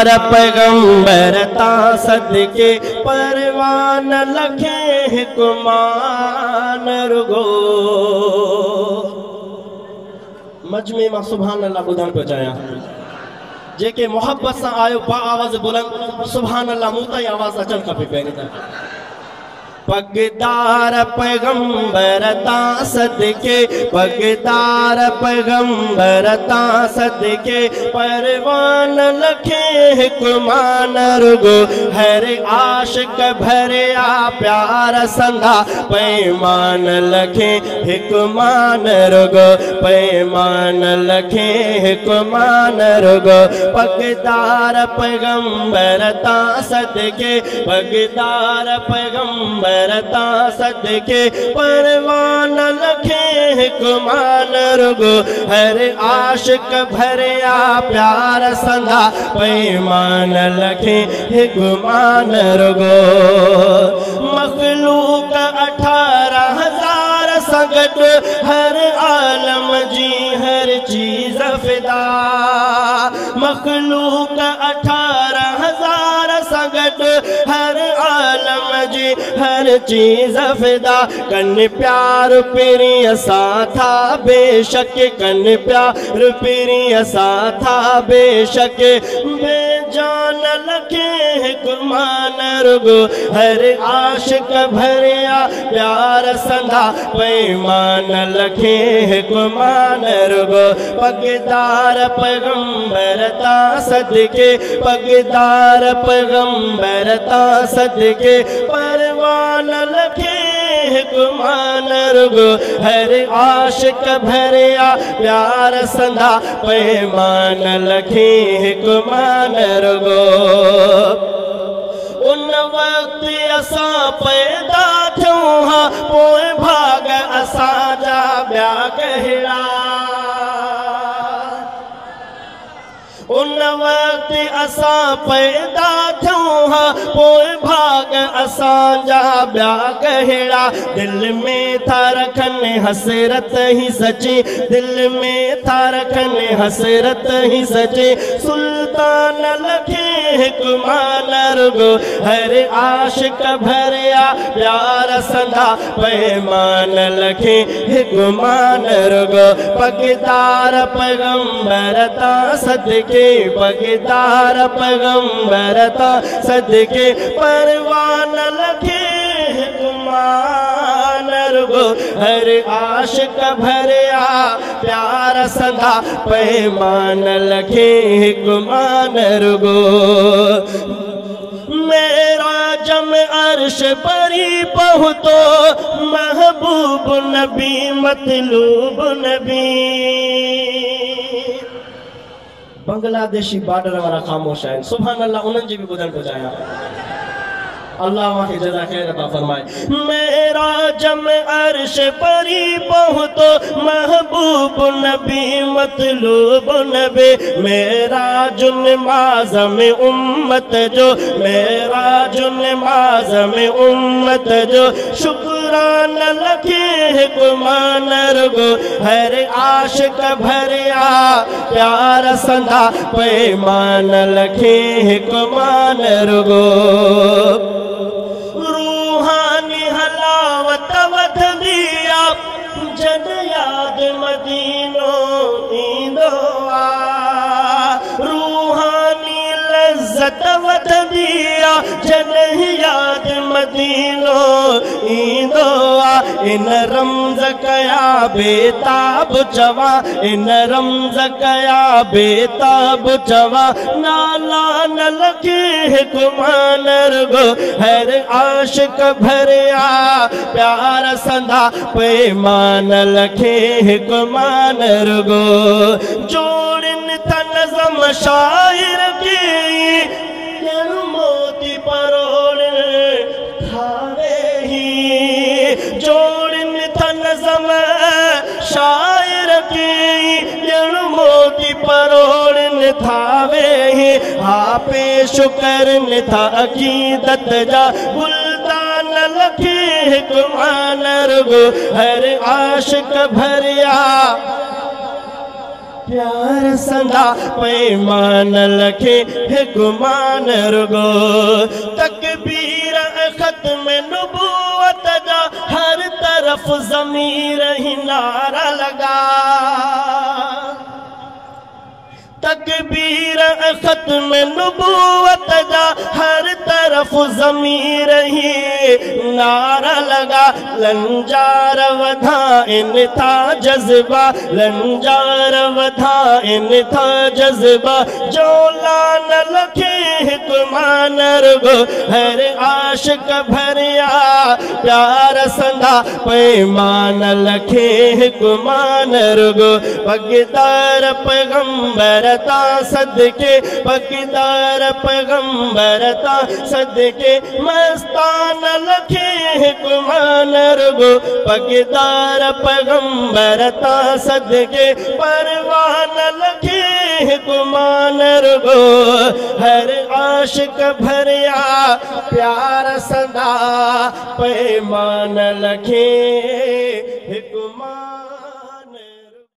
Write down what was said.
पगदार पैगंबर ता सदके परवान लखे हिकुमान रुगो मजमे मां सुभान अल्लाह बुधन पे चाया जेके मोहब्बत से आयो बा आवाज बुलंद सुभान अल्लाह मुंह आवाज अचन खपे पहिरीं पगदार पैगंबर ता सदके पगदार पैगंबर ता सदके परवान लखे हिकुमान रुगो हर आशिक भरिया प्यार संधा पैमान लखे हिकुमान रुगो पैमान लखे हिकुमान रुगो पगदार पैगंबर ता सदके पगदार पैगंबर ता सदके परवान लखे हिकुमान रुगो हर आशिक भरिया प्यार संधा पैमान लखे हिकुमान रुगो मखलूक 18,000 संगत हर आलम जी हर चीज फिदा मखलूक 18,000 संगत हर आलम जी हर चीज फिदा कन प्यार पेरी असा था बेशक कन प्यार पेरी असा था बेशक बेजान लखे हिकुमान रुगो हर आशिक भरिया प्यार संधा पैमान लखे हिकुमान रुगो पगदार पैगंबर ता सदके पगदार पैगंबर ता सदके परवान लखे हिकुमान रुगो हर आशिक भरिया प्यार संधा पैमान लखे हिकुमान रुगो उन वक्त असा पैदा थियूं हा पोइ भाग असा जा ॿिया कहिड़ा उन वक्त असा पैदा थियूं हा पोइ भाग असा जा ॿिया कहिड़ा दिल में था रखनि हसरत ही सची दिल में था रखनि हसरत ही सची सुल्तान लखे हिकुमान रुगो हर आशिक भरिया प्यार संधा पैमान लखे हिकुमान रुगो पगदार पैगंबर ता सदके पगदार पैगंबर ता सदके परवान लखे हिकुमान रुगो हर आशिक भरिया प्यार संधा पैमान लखे हिकुमान रुगो मेरा जम अर्श परी पहुतो महबूब नबी मतलूब नबी बांग्लादेशी बॉर्डर वाला खामोश है सुभान अल्लाह उन्हनि जी भी बुधन पहुंचाया अल्लाह वहाँ जज़ा खैर अता फरमाए मेरा जम अर्श परी पहुतो महबूब नबी मतलूब नबी मेरा जुन माज़म उम्मत जो मेरा जुन माज़म उम्मत जो शुक्रान लखे हिकुमान रुगो हर आशिक भरिया प्यार संधा पैमान लखे हिकुमान रुगो रूहानी हलावत वधंदी आ जद याद मदीनो ईंदो आ रूहानी लज़्ज़त वधंदी आ जद याद मदीनो ईंदो आ इन रमज़ कया बेताब चवा इन रमज़ कया बेताब चवा नाला न लखे हिकुमान रुगो हर आशिक भरिया प्यार संधा पैमान लखे हिकुमान रुगो जोड़न था नज़म शायर के मोती परोड़ थावे ही जोड़न था नज़म शायर के मोती परोड़ थावे ही आपे शुक्र था अकीदत जा गुलदान लखे हिकुमान रुगो हर आशिक भरिया प्यार संदा पैमान लखे हिकुमान रुगो तकबीर ख़त्म नबूवत जा हर तरफ ज़मीर ही नारा लगा तकबीर ख़त्म नबूवत जा हर तरफ ज़मीर ही नारा लगा लंजार वधा इन था जज्बा लंजार वधा इन था जज्बा जो लान लखे हिकुमान रुगो हर आशिक भरिया प्यार संदा पैमान लखे हिकुमान रुगो पगदार पैगंबर सदके पगदार पैगंबर सदके मस्तान लखे हिकुमान रुगो पगदार पैगंबर सदके परवान लखे हिकुमान रुगो हर आशिक भरिया प्यार सदा पैमान लखे